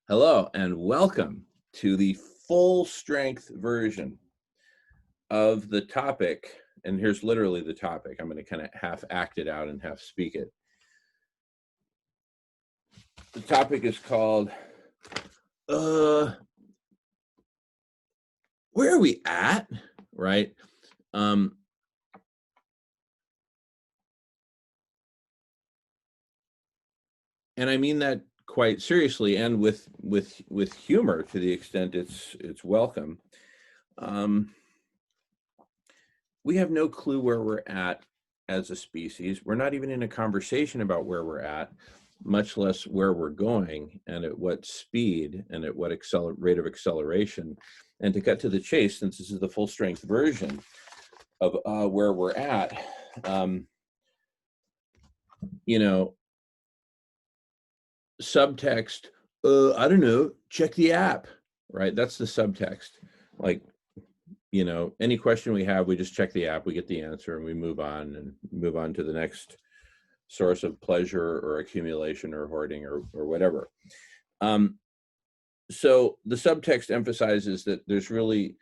Hello and welcome to the full strength version of the topic. And here's literally the topic. I'm going to kind of half act it out and half speak it. The topic is called, where are we at? Right? And I mean that quite seriously and with humor to the extent it's welcome. We have no clue where we're at as a species. We're not even in a conversation about where we're at, much less where we're going and at what speed and at what rate of acceleration. And to cut to the chase, since this is the full strength version of where we're at, subtext, I don't know, check the app, right? That's the subtext. Like, any question we have, we just check the app, we get the answer, and we move on to the next source of pleasure or accumulation or hoarding or whatever. So the subtext emphasizes that there's really,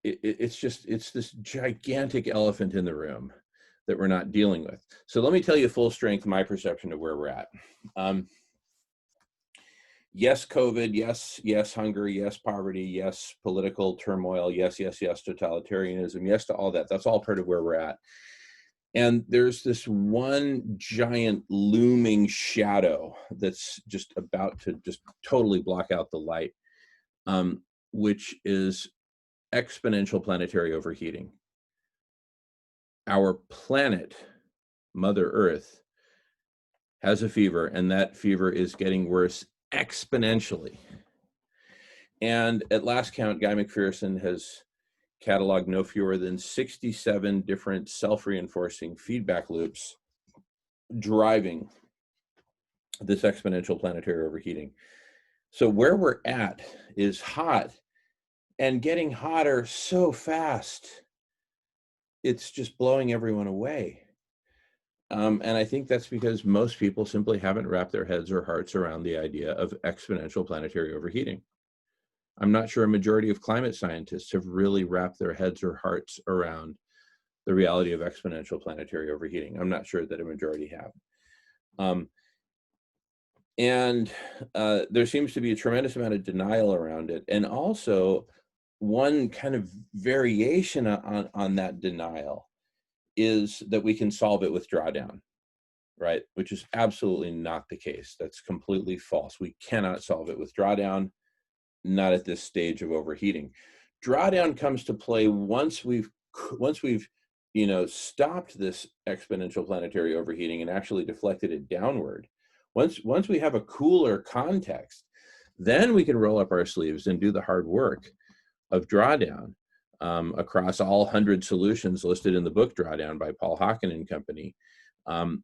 it's this gigantic elephant in the room that we're not dealing with. So let me tell you full strength, my perception of where we're at. Yes, COVID, yes, hunger, yes, poverty, yes, political turmoil, yes, totalitarianism, yes to all that. That's all part of where we're at. And there's this one giant looming shadow that's just about to just totally block out the light, which is exponential planetary overheating. Our planet, Mother Earth, has a fever, and that fever is getting worse exponentially. And at last count, Guy McPherson has cataloged no fewer than 67 different self-reinforcing feedback loops driving this exponential planetary overheating. So where we're at is hot and getting hotter so fast. It's just blowing everyone away. And I think that's because most people simply haven't wrapped their heads or hearts around the idea of exponential planetary overheating. I'm not sure a majority of climate scientists have really wrapped their heads or hearts around the reality of exponential planetary overheating. I'm not sure that a majority have. And there seems to be a tremendous amount of denial around it. And also, one kind of variation on that denial is that we can solve it with drawdown, right? Which is absolutely not the case. That's completely false. We cannot solve it with drawdown, not at this stage of overheating. Drawdown comes to play once we've stopped this exponential planetary overheating and actually deflected it downward. Once we have a cooler context, then we can roll up our sleeves and do the hard work of drawdown across all 100 solutions listed in the book Drawdown by Paul Hawken and company. But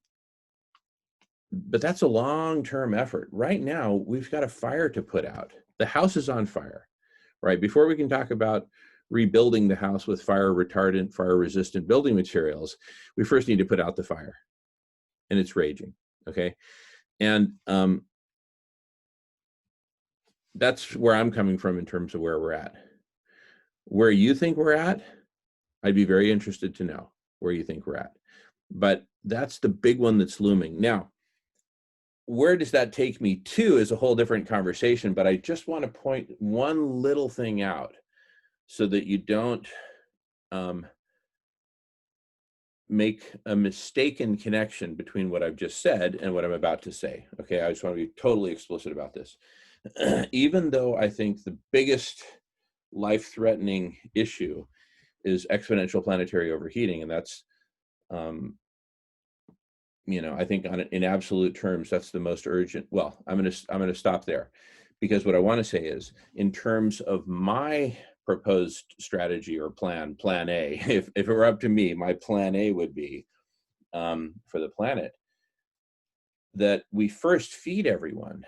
that's a long-term effort. Right now, we've got a fire to put out. The house is on fire, right? Before we can talk about rebuilding the house with fire retardant, fire resistant building materials, we first need to put out the fire, and it's raging, okay? And that's where I'm coming from in terms of where we're at. Where you think we're at, I'd be very interested to know where you think we're at. But that's the big one that's looming. Now, where does that take me to is a whole different conversation, but I just want to point one little thing out so that you don't make a mistaken connection between what I've just said and what I'm about to say. Okay, I just want to be totally explicit about this. Even though I think the biggest life-threatening issue is exponential planetary overheating, and that's, I think in absolute terms, that's the most urgent. Well, I'm going to stop there, because what I want to say is, in terms of my proposed strategy or plan A, if it were up to me, my plan A would be for the planet that we first feed everyone.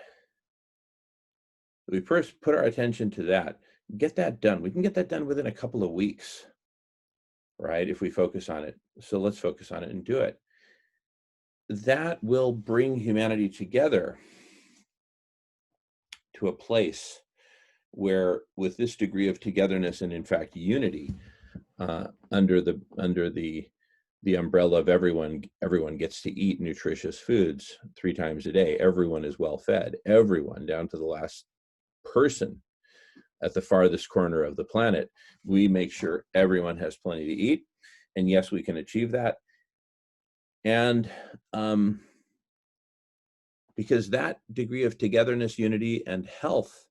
We first put our attention to that, get that done. We can get that done within a couple of weeks, right? If we focus on it. So let's focus on it and do it. That will bring humanity together to a place where, with this degree of togetherness and in fact unity, under the umbrella of everyone gets to eat nutritious foods 3 times a day. Everyone is well fed. Everyone, down to the last person at the farthest corner of the planet. We make sure everyone has plenty to eat. And yes, we can achieve that. And because that degree of togetherness, unity, and health,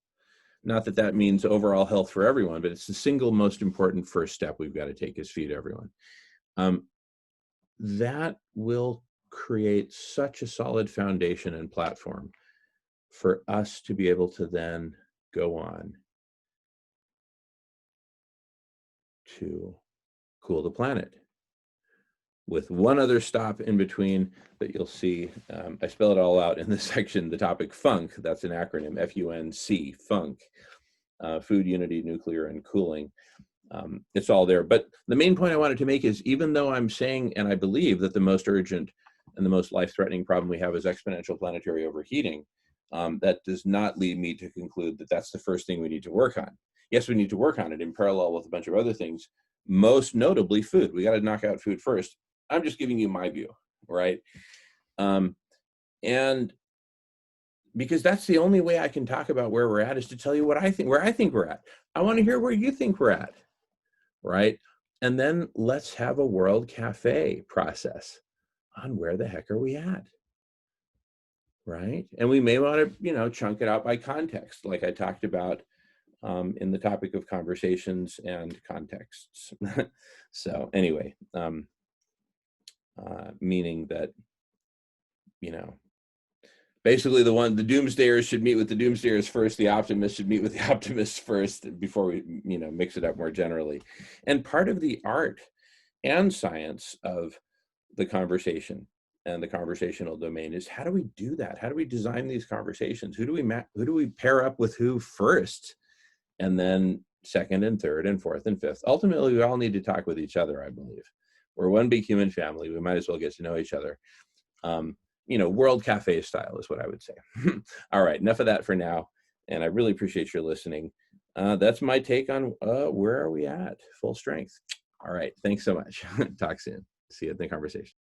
not that that means overall health for everyone, but it's the single most important first step we've got to take, is feed everyone. That will create such a solid foundation and platform for us to be able to then go on to cool the planet, with one other stop in between that you'll see. I spell it all out in this section, the topic FUNC. That's an acronym, F-U-N-C, FUNC, food, unity, nuclear, and cooling. It's all there. But the main point I wanted to make is, even though I'm saying, and I believe, that the most urgent and the most life-threatening problem we have is exponential planetary overheating, that does not lead me to conclude that that's the first thing we need to work on. Yes, we need to work on it in parallel with a bunch of other things, most notably food. We got to knock out food first. I'm just giving you my view, right? And because that's the only way I can talk about where we're at, is to tell you what I think, where I think we're at. I want to hear where you think we're at, right? And then let's have a World Cafe process on where the heck are we at, right? And we may want to, chunk it out by context, like I talked about in the topic of conversations and contexts. So anyway, meaning that, basically the doomsdayers should meet with the doomsdayers first, the optimists should meet with the optimists first, before we, mix it up more generally. And part of the art and science of the conversation and the conversational domain is, how do we do that? How do we design these conversations? Who do we pair up with who first? And then second and third and fourth and fifth. Ultimately, we all need to talk with each other, I believe. We're one big human family. We might as well get to know each other. World Cafe style is what I would say. All right, enough of that for now. And I really appreciate your listening. That's my take on where are we at? Full strength. All right, thanks so much. Talk soon. See you in the conversation.